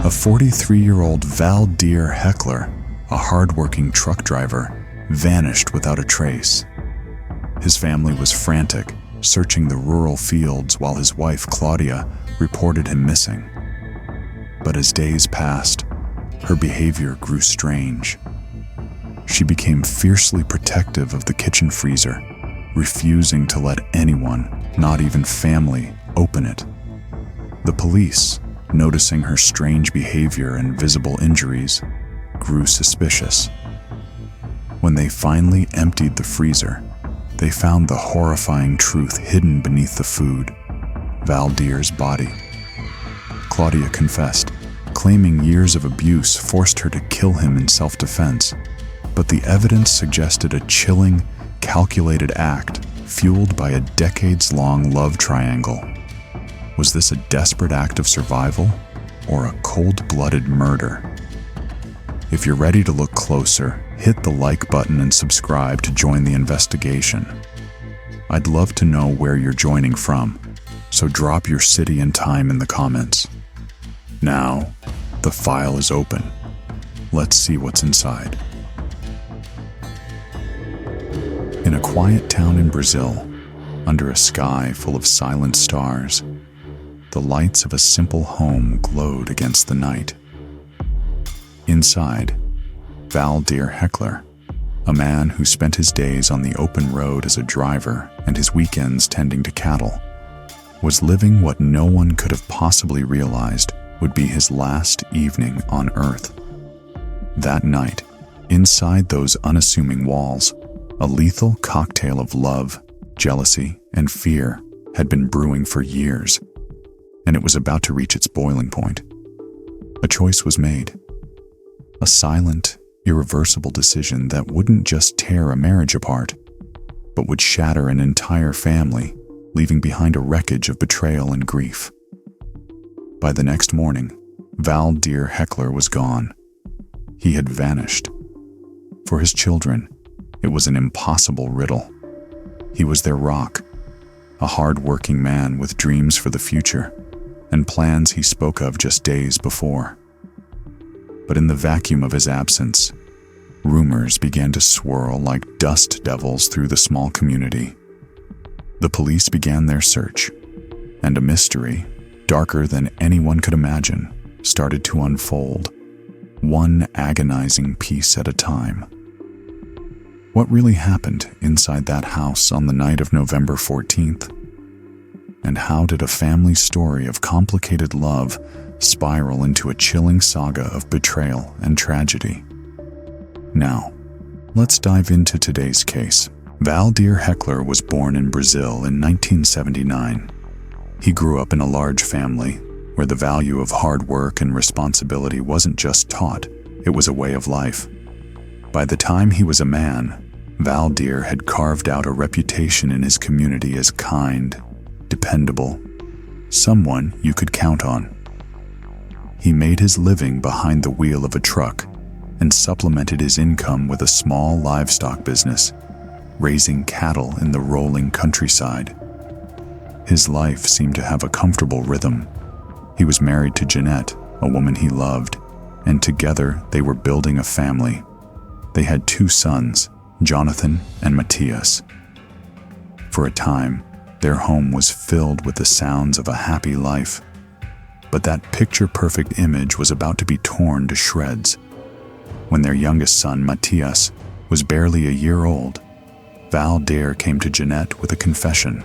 A 43-year-old Valdemir Hoeckler, a hard-working truck driver, vanished without a trace. His family was frantic, searching the rural fields while his wife, Claudia, reported him missing. But as days passed, her behavior grew strange. She became fiercely protective of the kitchen freezer, refusing to let anyone, not even family, open it. The police, noticing her strange behavior and visible injuries, grew suspicious. When they finally emptied the freezer, they found the horrifying truth hidden beneath the food: Valdemir's body. Claudia confessed, claiming years of abuse forced her to kill him in self-defense, but the evidence suggested a chilling, calculated act fueled by a decades-long love triangle. Was this a desperate act of survival or a cold-blooded murder? If you're ready to look closer, hit the like button and subscribe to join the investigation. I'd love to know where you're joining from, so drop your city and time in the comments. Now, the file is open. Let's see what's inside. In a quiet town in Brazil, under a sky full of silent stars, the lights of a simple home glowed against the night. Inside, Valdemir Hoeckler, a man who spent his days on the open road as a driver and his weekends tending to cattle, was living what no one could have possibly realized would be his last evening on Earth. That night, inside those unassuming walls, a lethal cocktail of love, jealousy, and fear had been brewing for years, and it was about to reach its boiling point. A choice was made. A silent, irreversible decision that wouldn't just tear a marriage apart, but would shatter an entire family, leaving behind a wreckage of betrayal and grief. By the next morning, Valdemir Hoeckler was gone. He had vanished. For his children, it was an impossible riddle. He was their rock, a hard-working man with dreams for the future and plans he spoke of just days before. But in the vacuum of his absence, rumors began to swirl like dust devils through the small community. The police began their search, and a mystery, darker than anyone could imagine, started to unfold, one agonizing piece at a time. What really happened inside that house on the night of November 14th? And how did a family story of complicated love spiral into a chilling saga of betrayal and tragedy? Now, let's dive into today's case. Valdemir Hoeckler was born in Brazil in 1979. He grew up in a large family where the value of hard work and responsibility wasn't just taught, it was a way of life. By the time he was a man, Valdemir had carved out a reputation in his community as kind, dependable, someone you could count on. He made his living behind the wheel of a truck and supplemented his income with a small livestock business, raising cattle in the rolling countryside. His life seemed to have a comfortable rhythm. He was married to Jeanette, a woman he loved, and together they were building a family. They had 2 sons, Jonathan and Matthias. For a time, their home was filled with the sounds of a happy life. But that picture-perfect image was about to be torn to shreds. When their youngest son, Matthias, was barely a year old, Valdemir came to Jeanette with a confession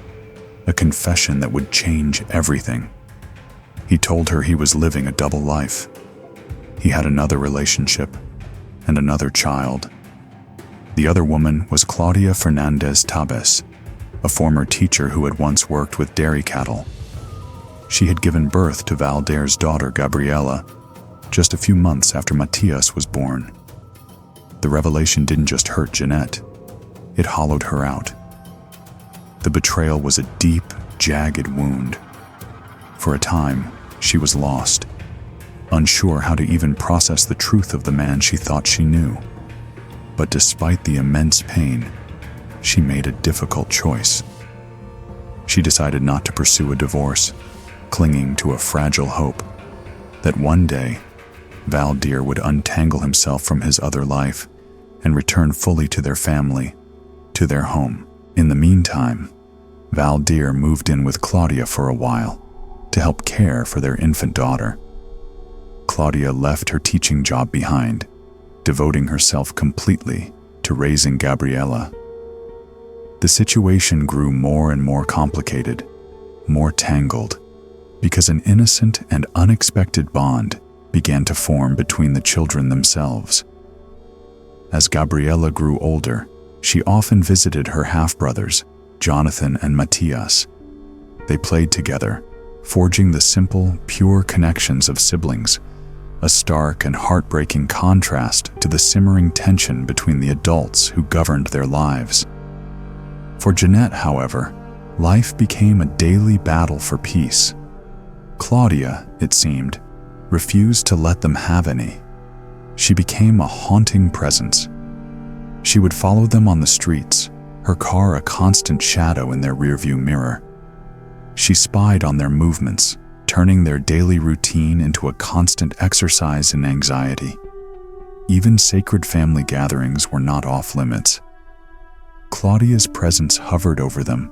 that would change everything. He told her he was living a double life. He had another relationship and another child. The other woman was Claudia Fernandez, a former teacher who had once worked with dairy cattle. She had given birth to Valdemir's daughter, Gabriela, just a few months after Matthias was born. The revelation didn't just hurt Jeanette, it hollowed her out. The betrayal was a deep, jagged wound. For a time, she was lost, unsure how to even process the truth of the man she thought she knew. But despite the immense pain, she made a difficult choice. She decided not to pursue a divorce, clinging to a fragile hope that one day Valdemir would untangle himself from his other life and return fully to their family, to their home. In the meantime, Valdemir moved in with Claudia for a while to help care for their infant daughter. Claudia left her teaching job behind, devoting herself completely to raising Gabriela. The situation grew more and more complicated, more tangled, because an innocent and unexpected bond began to form between the children themselves. As Gabriela grew older, she often visited her half-brothers, Jonathan and Matthias. They played together, forging the simple, pure connections of siblings, a stark and heartbreaking contrast to the simmering tension between the adults who governed their lives. For Jeanette, however, life became a daily battle for peace. Claudia, it seemed, refused to let them have any. She became a haunting presence. She would follow them on the streets, her car a constant shadow in their rearview mirror. She spied on their movements, turning their daily routine into a constant exercise in anxiety. Even sacred family gatherings were not off limits. Claudia's presence hovered over them,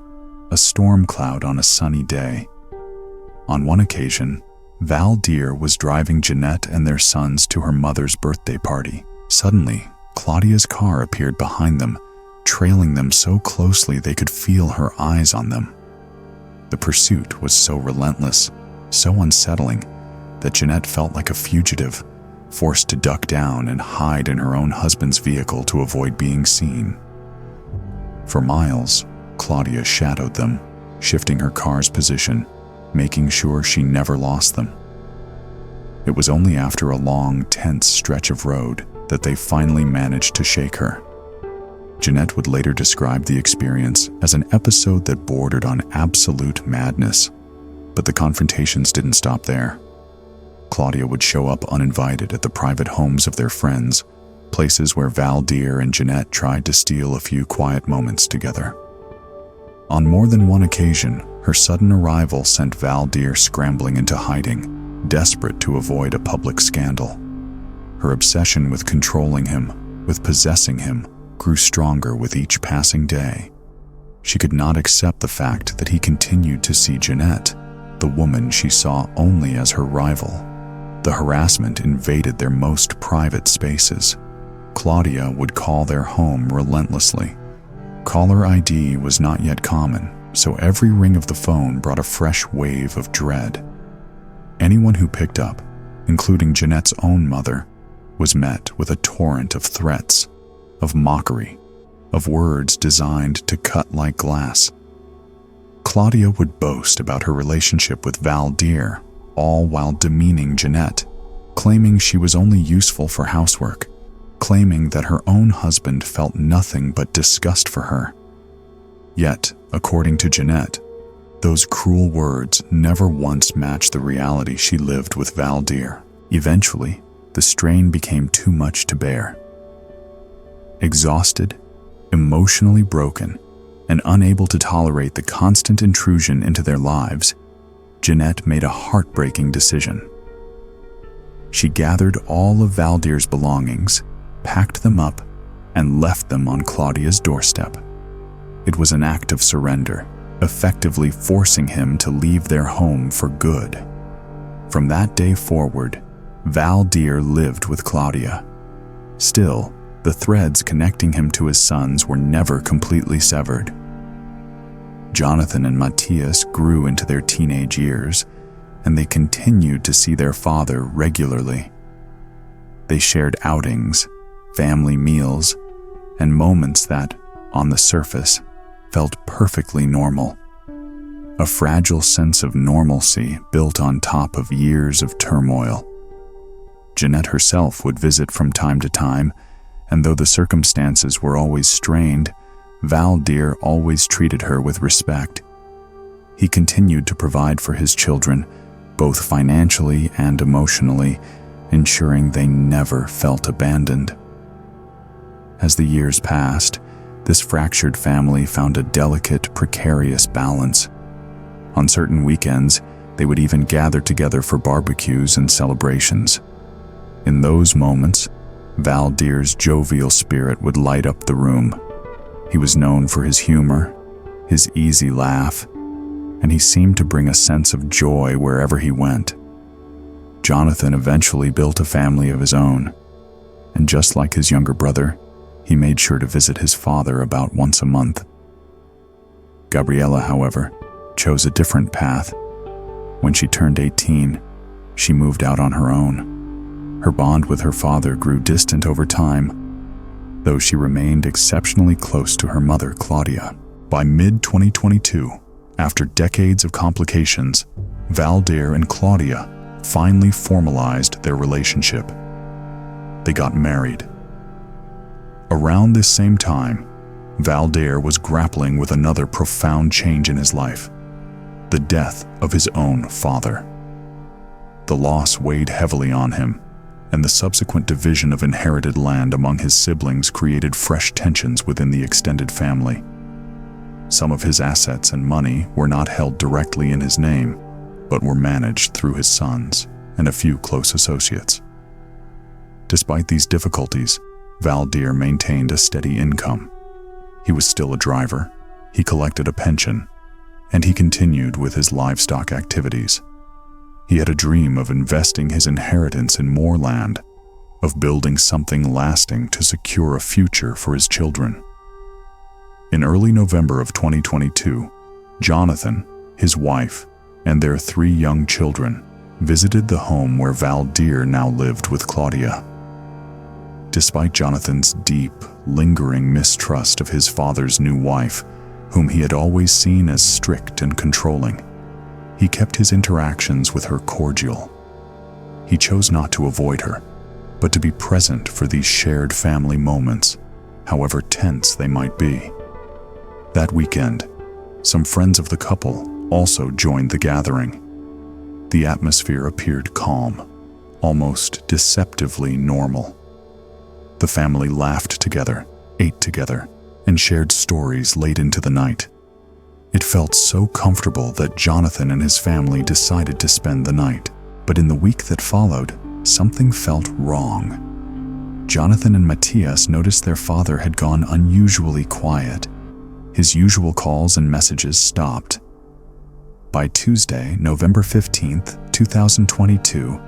a storm cloud on a sunny day. On one occasion, Valdemir was driving Jeanette and their sons to her mother's birthday party. Suddenly, Claudia's car appeared behind them, trailing them so closely they could feel her eyes on them. The pursuit was so relentless, so unsettling, that Jeanette felt like a fugitive, forced to duck down and hide in her own husband's vehicle to avoid being seen. For miles, Claudia shadowed them, shifting her car's position, making sure she never lost them. It was only after a long, tense stretch of road that they finally managed to shake her. Jeanette would later describe the experience as an episode that bordered on absolute madness. But the confrontations didn't stop there. Claudia would show up uninvited at the private homes of their friends, places where Valdemir and Jeanette tried to steal a few quiet moments together. On more than one occasion, her sudden arrival sent Valdemir scrambling into hiding, desperate to avoid a public scandal. Her obsession with controlling him, with possessing him, grew stronger with each passing day. She could not accept the fact that he continued to see Jeanette, the woman she saw only as her rival. The harassment invaded their most private spaces. Claudia would call their home relentlessly. Caller ID was not yet common, so every ring of the phone brought a fresh wave of dread. Anyone who picked up, including Jeanette's own mother, was met with a torrent of threats, of mockery, of words designed to cut like glass. Claudia would boast about her relationship with Valdemir, all while demeaning Jeanette, claiming she was only useful for housework, claiming that her own husband felt nothing but disgust for her. Yet, according to Jeanette, those cruel words never once matched the reality she lived with Valdemir. Eventually, the strain became too much to bear. Exhausted, emotionally broken, and unable to tolerate the constant intrusion into their lives, Jeanette made a heartbreaking decision. She gathered all of Valdemir's belongings, packed them up, and left them on Claudia's doorstep. It was an act of surrender, effectively forcing him to leave their home for good. From that day forward, Valdemir lived with Claudia. Still, the threads connecting him to his sons were never completely severed. Jonathan and Matthias grew into their teenage years, and they continued to see their father regularly. They shared outings, family meals, and moments that, on the surface, felt perfectly normal. A fragile sense of normalcy built on top of years of turmoil. Jeanette herself would visit from time to time, and though the circumstances were always strained, Valdemir always treated her with respect. He continued to provide for his children, both financially and emotionally, ensuring they never felt abandoned. As the years passed, this fractured family found a delicate, precarious balance. On certain weekends, they would even gather together for barbecues and celebrations. In those moments, Valdemir's jovial spirit would light up the room. He was known for his humor, his easy laugh, and he seemed to bring a sense of joy wherever he went. Jonathan eventually built a family of his own, and just like his younger brother, he made sure to visit his father about once a month. Gabriela, however, chose a different path. When she turned 18, she moved out on her own. Her bond with her father grew distant over time, though she remained exceptionally close to her mother, Claudia. By mid-2022, after decades of complications, Valdemir and Claudia finally formalized their relationship. They got married. Around this same time, Valdemir was grappling with another profound change in his life: the death of his own father. The loss weighed heavily on him, and the subsequent division of inherited land among his siblings created fresh tensions within the extended family. Some of his assets and money were not held directly in his name, but were managed through his sons and a few close associates. Despite these difficulties, Valdemir maintained a steady income. He was still a driver, he collected a pension, and he continued with his livestock activities. He had a dream of investing his inheritance in more land, of building something lasting to secure a future for his children. In early November of 2022, Jonathan, his wife, and their 3 young children visited the home where Valdemir now lived with Claudia. Despite Jonathan's deep, lingering mistrust of his father's new wife, whom he had always seen as strict and controlling, he kept his interactions with her cordial. He chose not to avoid her, but to be present for these shared family moments, however tense they might be. That weekend, some friends of the couple also joined the gathering. The atmosphere appeared calm, almost deceptively normal. The family laughed together, ate together, and shared stories late into the night. It felt so comfortable that Jonathan and his family decided to spend the night. But in the week that followed, something felt wrong. Jonathan and Matthias noticed their father had gone unusually quiet. His usual calls and messages stopped. By Tuesday, November 15th, 2022,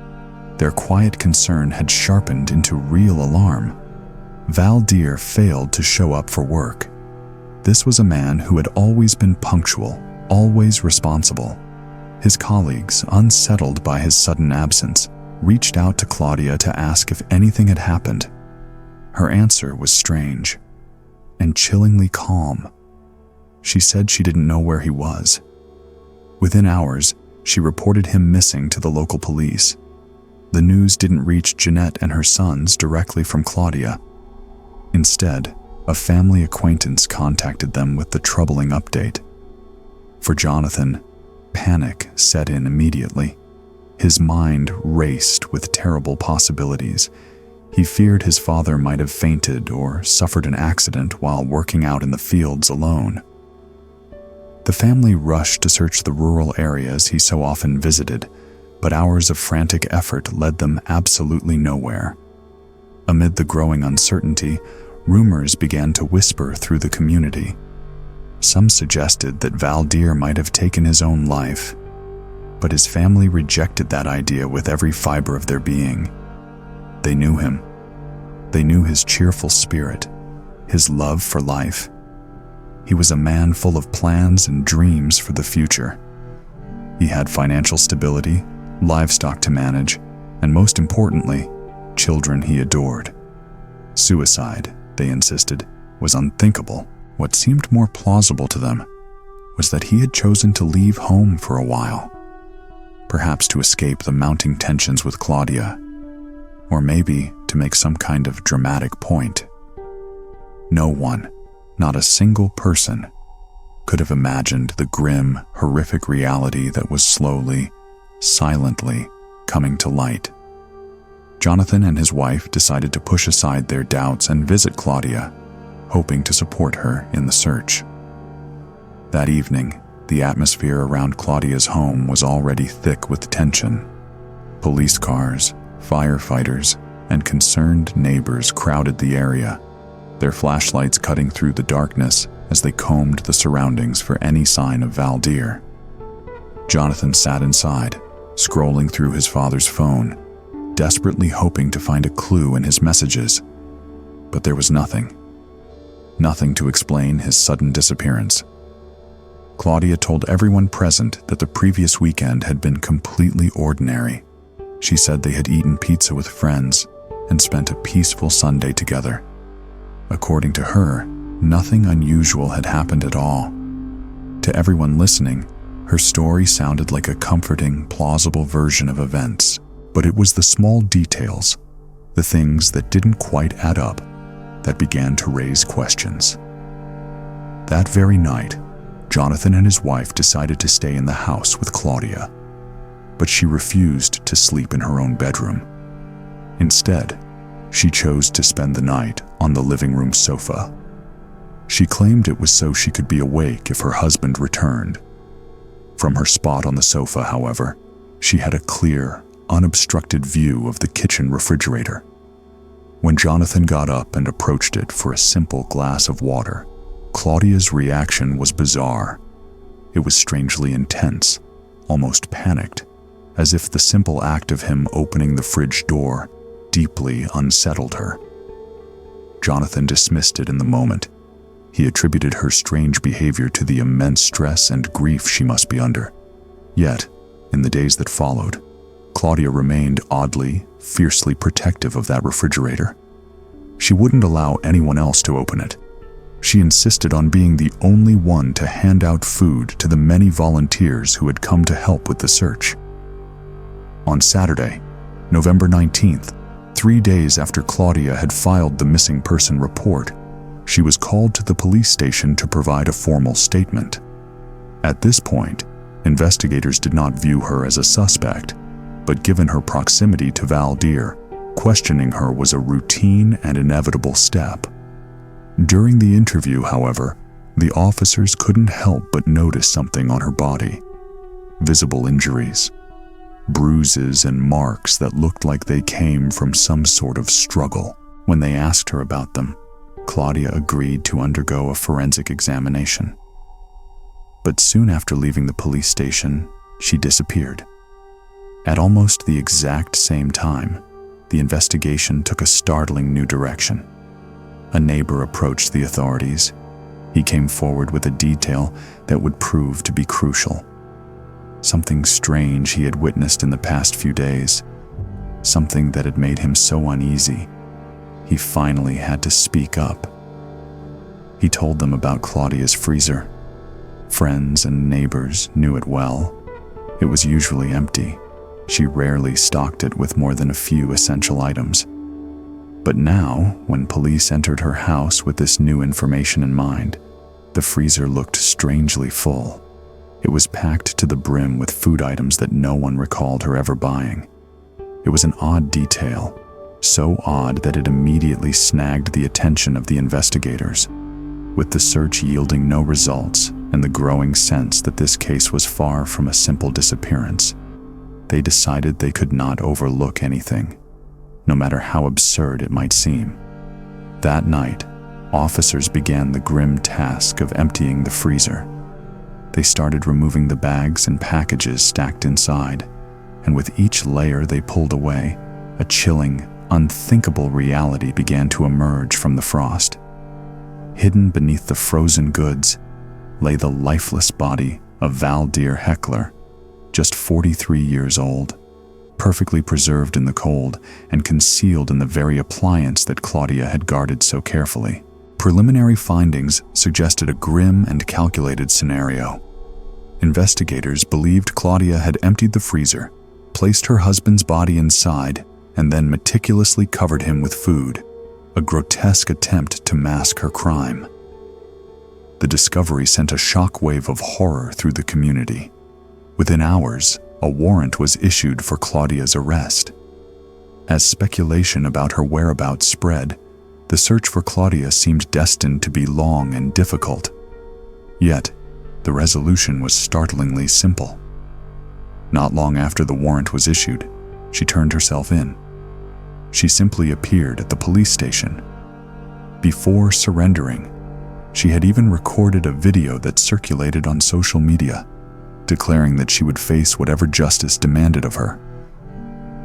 their quiet concern had sharpened into real alarm. Valdemir failed to show up for work. This was a man who had always been punctual, always responsible. His colleagues, unsettled by his sudden absence, reached out to Claudia to ask if anything had happened. Her answer was strange and chillingly calm. She said she didn't know where he was. Within hours, she reported him missing to the local police. The news didn't reach Jeanette and her sons directly from Claudia. Instead, a family acquaintance contacted them with the troubling update. For Jonathan, panic set in immediately. His mind raced with terrible possibilities. He feared his father might have fainted or suffered an accident while working out in the fields alone. The family rushed to search the rural areas he so often visited, but hours of frantic effort led them absolutely nowhere. Amid the growing uncertainty, rumors began to whisper through the community. Some suggested that Valdemir might have taken his own life, but his family rejected that idea with every fiber of their being. They knew him. They knew his cheerful spirit, his love for life. He was a man full of plans and dreams for the future. He had financial stability, livestock to manage, and most importantly, children he adored. Suicide, they insisted, was unthinkable. What seemed more plausible to them was that he had chosen to leave home for a while, perhaps to escape the mounting tensions with Claudia, or maybe to make some kind of dramatic point. No one, not a single person, could have imagined the grim, horrific reality that was slowly, silently coming to light. Jonathan and his wife decided to push aside their doubts and visit Claudia, hoping to support her in the search. That evening, the atmosphere around Claudia's home was already thick with tension. Police cars, firefighters, and concerned neighbors crowded the area, their flashlights cutting through the darkness as they combed the surroundings for any sign of Valdemir. Jonathan sat inside, scrolling through his father's phone, desperately hoping to find a clue in his messages. But there was nothing. Nothing to explain his sudden disappearance. Claudia told everyone present that the previous weekend had been completely ordinary. She said they had eaten pizza with friends and spent a peaceful Sunday together. According to her, nothing unusual had happened at all. To everyone listening, her story sounded like a comforting, plausible version of events, but it was the small details, the things that didn't quite add up, that began to raise questions. That very night, Jonathan and his wife decided to stay in the house with Claudia, but she refused to sleep in her own bedroom. Instead, she chose to spend the night on the living room sofa. She claimed it was so she could be awake if her husband returned. From her spot on the sofa, however, she had a clear, unobstructed view of the kitchen refrigerator. When Jonathan got up and approached it for a simple glass of water, Claudia's reaction was bizarre. It was strangely intense, almost panicked, as if the simple act of him opening the fridge door deeply unsettled her. Jonathan dismissed it in the moment. He attributed her strange behavior to the immense stress and grief she must be under. Yet, in the days that followed, Claudia remained oddly, fiercely protective of that refrigerator. She wouldn't allow anyone else to open it. She insisted on being the only one to hand out food to the many volunteers who had come to help with the search. On Saturday, November 19th, 3 days after Claudia had filed the missing person report, she was called to the police station to provide a formal statement. At this point, investigators did not view her as a suspect, but given her proximity to Valdemir, questioning her was a routine and inevitable step. During the interview, however, the officers couldn't help but notice something on her body. Visible injuries, bruises and marks that looked like they came from some sort of struggle. When they asked her about them, Claudia agreed to undergo a forensic examination. But soon after leaving the police station, she disappeared. At almost the exact same time, the investigation took a startling new direction. A neighbor approached the authorities. He came forward with a detail that would prove to be crucial. Something strange he had witnessed in the past few days. Something that had made him so uneasy. He finally had to speak up. He told them about Claudia's freezer. Friends and neighbors knew it well. It was usually empty. She rarely stocked it with more than a few essential items. But now, when police entered her house with this new information in mind, the freezer looked strangely full. It was packed to the brim with food items that no one recalled her ever buying. It was an odd detail, so odd that it immediately snagged the attention of the investigators. With the search yielding no results and the growing sense that this case was far from a simple disappearance, they decided they could not overlook anything, no matter how absurd it might seem. That night, officers began the grim task of emptying the freezer. They started removing the bags and packages stacked inside, and with each layer they pulled away, a chilling, unthinkable reality began to emerge from the frost. Hidden beneath the frozen goods lay the lifeless body of Valdemir Hoeckler, just 43 years old, perfectly preserved in the cold and concealed in the very appliance that Claudia had guarded so carefully. Preliminary findings suggested a grim and calculated scenario. Investigators believed Claudia had emptied the freezer, placed her husband's body inside, and then meticulously covered him with food, a grotesque attempt to mask her crime. The discovery sent a shockwave of horror through the community. Within hours, a warrant was issued for Claudia's arrest. As speculation about her whereabouts spread, the search for Claudia seemed destined to be long and difficult. Yet, the resolution was startlingly simple. Not long after the warrant was issued, she turned herself in. she simply appeared at the police station. Before surrendering, she had even recorded a video that circulated on social media, declaring that she would face whatever justice demanded of her.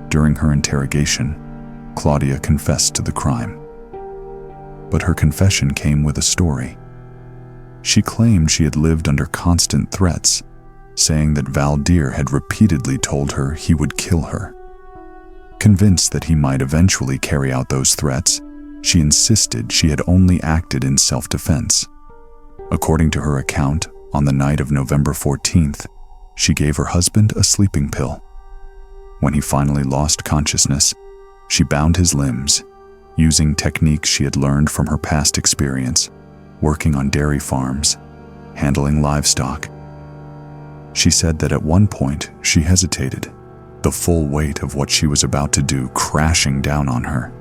During her interrogation, Claudia confessed to the crime. But her confession came with a story. She claimed she had lived under constant threats, saying that Valdemir had repeatedly told her he would kill her. Convinced that he might eventually carry out those threats, she insisted she had only acted in self-defense. According to her account, on the night of November 14th, she gave her husband a sleeping pill. When he finally lost consciousness, she bound his limbs, using techniques she had learned from her past experience, working on dairy farms, handling livestock. She said that at one point she hesitated, the full weight of what she was about to do crashing down on her.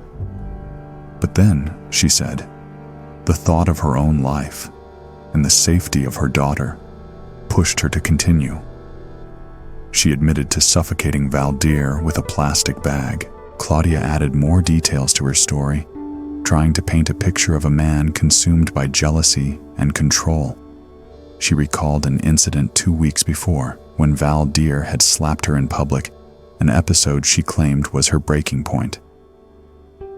But then, she said, the thought of her own life and the safety of her daughter pushed her to continue. She admitted to suffocating Valdemir with a plastic bag. Claudia added more details to her story, trying to paint a picture of a man consumed by jealousy and control. She recalled an incident 2 weeks before, when Valdemir had slapped her in public, an episode she claimed was her breaking point.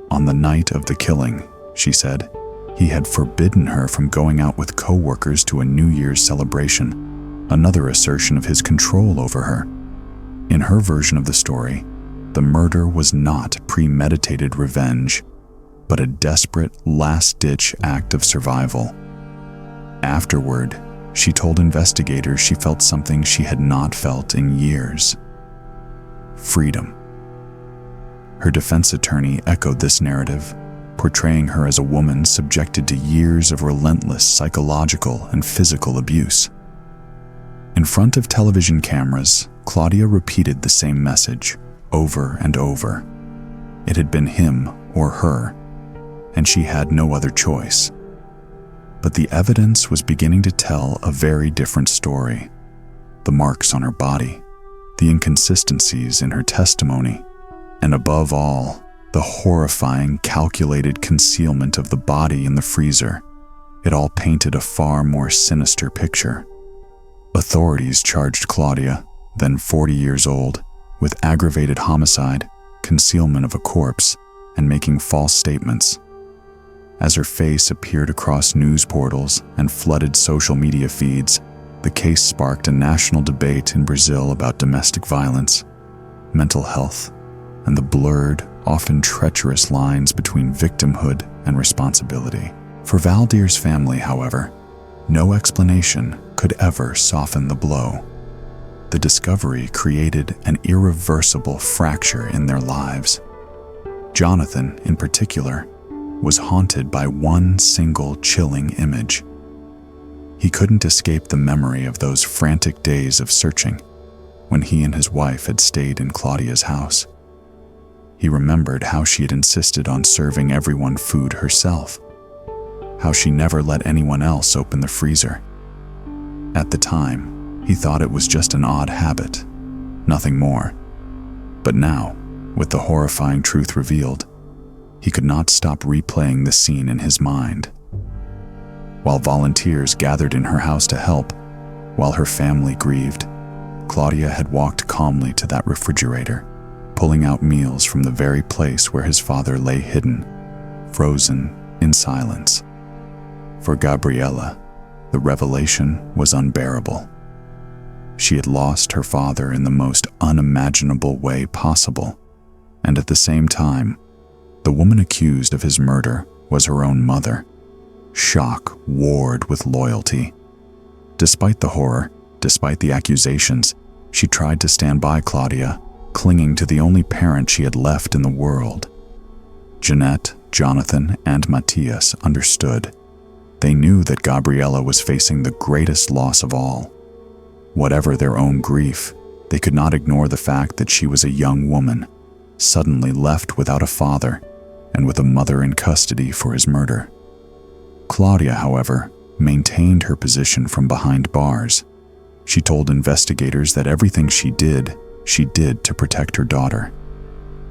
On the night of the killing, she said, he had forbidden her from going out with co-workers to a New Year's celebration, another assertion of his control over her. In her version of the story, the murder was not premeditated revenge, but a desperate, last-ditch act of survival. Afterward, she told investigators she felt something she had not felt in years: freedom. Her defense attorney echoed this narrative, portraying her as a woman subjected to years of relentless psychological and physical abuse. In front of television cameras, Claudia repeated the same message over and over. It had been him or her, and she had no other choice. But the evidence was beginning to tell a very different story. The marks on her body, the inconsistencies in her testimony, and above all, the horrifying, calculated concealment of the body in the freezer. It all painted a far more sinister picture. Authorities charged Claudia, then 40 years old, with aggravated homicide, concealment of a corpse, and making false statements. As her face appeared across news portals and flooded social media feeds, the case sparked a national debate in Brazil about domestic violence, mental health, and the blurred, often treacherous lines between victimhood and responsibility. For Valdemir's family, however, no explanation could ever soften the blow. The discovery created an irreversible fracture in their lives. Jonathan, in particular, was haunted by one single chilling image. He couldn't escape the memory of those frantic days of searching when he and his wife had stayed in Claudia's house. He remembered how she had insisted on serving everyone food herself, how she never let anyone else open the freezer. At the time, he thought it was just an odd habit, nothing more. But now, with the horrifying truth revealed, he could not stop replaying the scene in his mind. While volunteers gathered in her house to help, while her family grieved, Claudia had walked calmly to that refrigerator, pulling out meals from the very place where his father lay hidden, frozen in silence. For Gabriela, the revelation was unbearable. She had lost her father in the most unimaginable way possible, and at the same time, the woman accused of his murder was her own mother. Shock warred with loyalty. Despite the horror, despite the accusations, she tried to stand by Claudia, clinging to the only parent she had left in the world. Jeanette, Jonathan, and Matthias understood. They knew that Gabriela was facing the greatest loss of all. Whatever their own grief, they could not ignore the fact that she was a young woman, suddenly left without a father and with a mother in custody for his murder. Claudia, however, maintained her position from behind bars. She told investigators that everything she did to protect her daughter.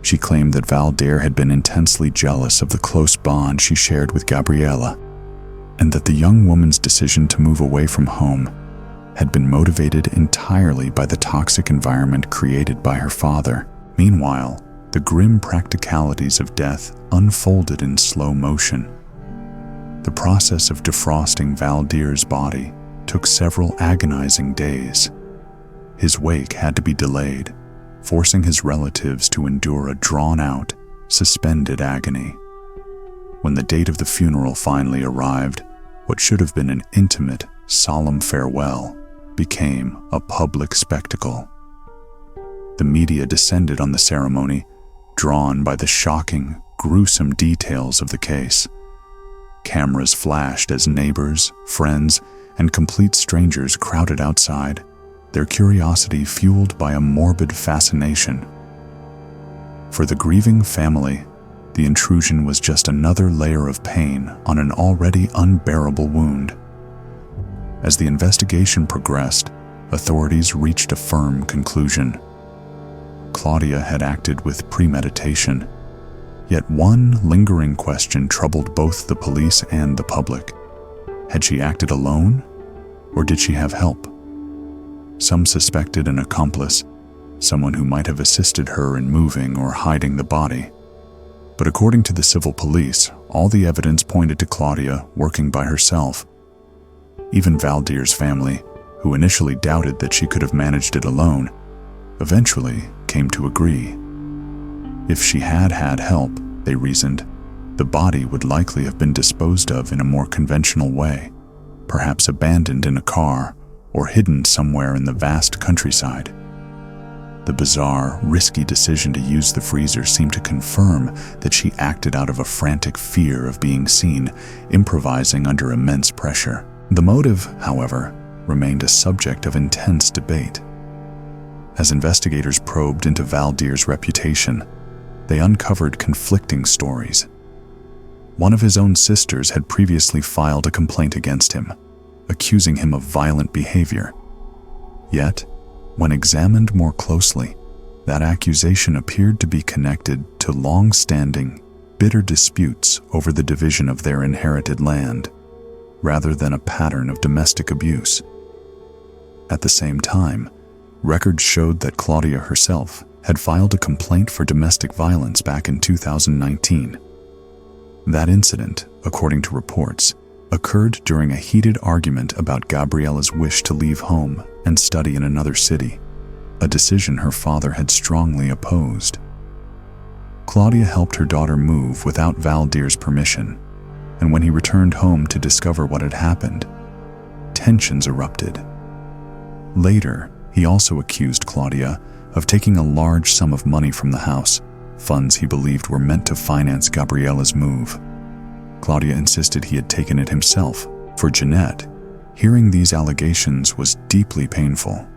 She claimed that Valdemir had been intensely jealous of the close bond she shared with Gabriela, and that the young woman's decision to move away from home had been motivated entirely by the toxic environment created by her father. Meanwhile, the grim practicalities of death unfolded in slow motion. The process of defrosting Valdemir's body took several agonizing days. His wake had to be delayed, forcing his relatives to endure a drawn-out, suspended agony. When the date of the funeral finally arrived, what should have been an intimate, solemn farewell became a public spectacle. The media descended on the ceremony, drawn by the shocking, gruesome details of the case. Cameras flashed as neighbors, friends, and complete strangers crowded outside, their curiosity fueled by a morbid fascination. For the grieving family, the intrusion was just another layer of pain on an already unbearable wound. As the investigation progressed, authorities reached a firm conclusion. Claudia had acted with premeditation, yet one lingering question troubled both the police and the public. Had she acted alone, or did she have help? Some suspected an accomplice, someone who might have assisted her in moving or hiding the body. But according to the civil police, all the evidence pointed to Claudia working by herself. Even Valdemir's family, who initially doubted that she could have managed it alone, eventually came to agree. If she had had help, they reasoned, the body would likely have been disposed of in a more conventional way, perhaps abandoned in a car or hidden somewhere in the vast countryside. The bizarre, risky decision to use the freezer seemed to confirm that she acted out of a frantic fear of being seen, improvising under immense pressure. The motive, however, remained a subject of intense debate. As investigators probed into Valdemir's reputation, they uncovered conflicting stories. One of his own sisters had previously filed a complaint against him, accusing him of violent behavior. Yet, when examined more closely, that accusation appeared to be connected to long-standing, bitter disputes over the division of their inherited land, rather than a pattern of domestic abuse. At the same time, records showed that Claudia herself had filed a complaint for domestic violence back in 2019. That incident, according to reports, occurred during a heated argument about Gabriela's wish to leave home and study in another city, a decision her father had strongly opposed. Claudia helped her daughter move without Valdemir's permission, and when he returned home to discover what had happened, tensions erupted. Later, he also accused Claudia of taking a large sum of money from the house, funds he believed were meant to finance Gabriela's move. Claudia insisted he had taken it himself. For Jeanette, hearing these allegations was deeply painful.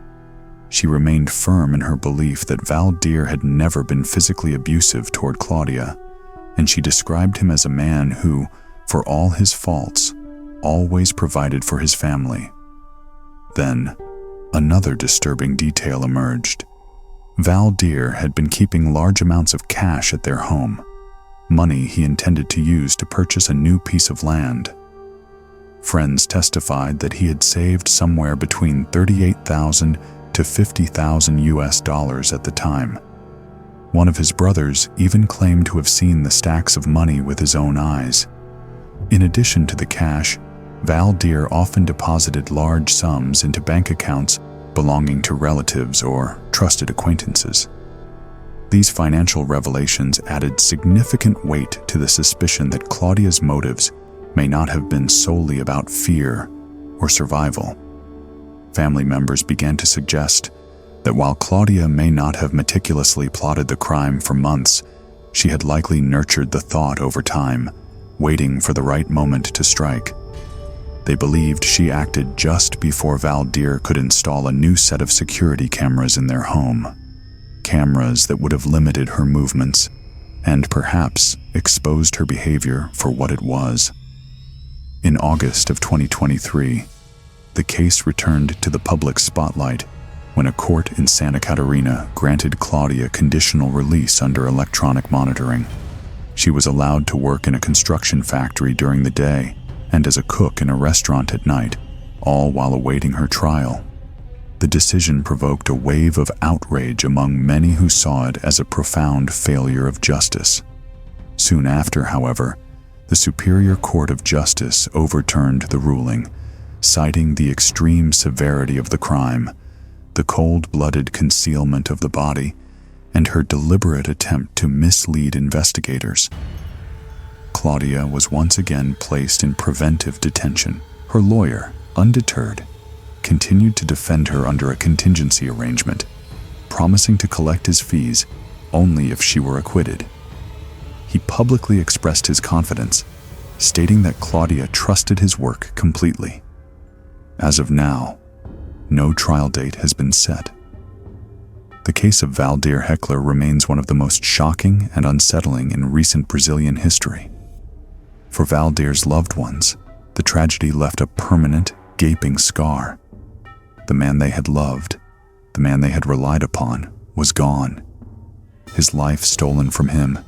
She remained firm in her belief that Valdemir had never been physically abusive toward Claudia, and she described him as a man who, for all his faults, always provided for his family. Then, another disturbing detail emerged. Valdemir had been keeping large amounts of cash at their home, money he intended to use to purchase a new piece of land. Friends testified that he had saved somewhere between $38,000 to $50,000 at the time. One of his brothers even claimed to have seen the stacks of money with his own eyes. In addition to the cash, Valdemir often deposited large sums into bank accounts belonging to relatives or trusted acquaintances. These financial revelations added significant weight to the suspicion that Claudia's motives may not have been solely about fear or survival. Family members began to suggest that while Claudia may not have meticulously plotted the crime for months, she had likely nurtured the thought over time, waiting for the right moment to strike. They believed she acted just before Valdemir could install a new set of security cameras in their home. Cameras that would have limited her movements and perhaps exposed her behavior for what it was. In August of 2023, the case returned to the public spotlight when a court in Santa Catarina granted Claudia conditional release under electronic monitoring. She was allowed to work in a construction factory during the day and as a cook in a restaurant at night, all while awaiting her trial. The decision provoked a wave of outrage among many who saw it as a profound failure of justice. Soon after, however, the Superior Court of Justice overturned the ruling, citing the extreme severity of the crime, the cold-blooded concealment of the body, and her deliberate attempt to mislead investigators. Claudia was once again placed in preventive detention. Her lawyer, undeterred, continued to defend her under a contingency arrangement, promising to collect his fees only if she were acquitted. He publicly expressed his confidence, stating that Claudia trusted his work completely. As of now, no trial date has been set. The case of Valdemir Hoeckler remains one of the most shocking and unsettling in recent Brazilian history. For Valdemir's loved ones, the tragedy left a permanent, gaping scar. The man they had loved, the man they had relied upon, was gone. His life stolen from him,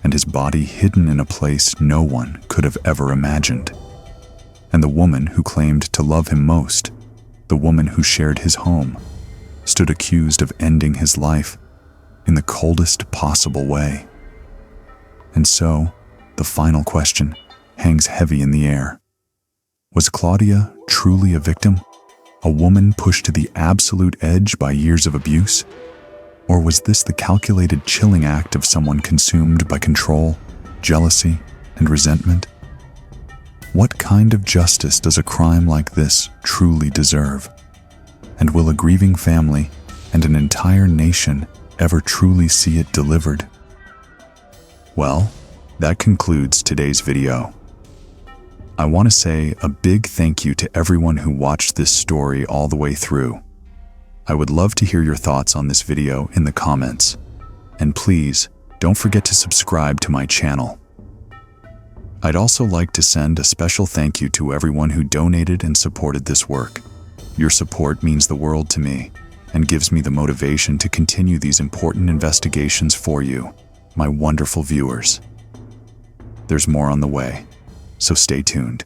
and his body hidden in a place no one could have ever imagined. And the woman who claimed to love him most, the woman who shared his home, stood accused of ending his life in the coldest possible way. And so, the final question hangs heavy in the air. Was Claudia truly a victim? A woman pushed to the absolute edge by years of abuse? Or was this the calculated, chilling act of someone consumed by control, jealousy, and resentment? What kind of justice does a crime like this truly deserve? And will a grieving family and an entire nation ever truly see it delivered? Well, that concludes today's video. I want to say a big thank you to everyone who watched this story all the way through. I would love to hear your thoughts on this video in the comments. And please, don't forget to subscribe to my channel. I'd also like to send a special thank you to everyone who donated and supported this work. Your support means the world to me and gives me the motivation to continue these important investigations for you, my wonderful viewers. There's more on the way, so stay tuned.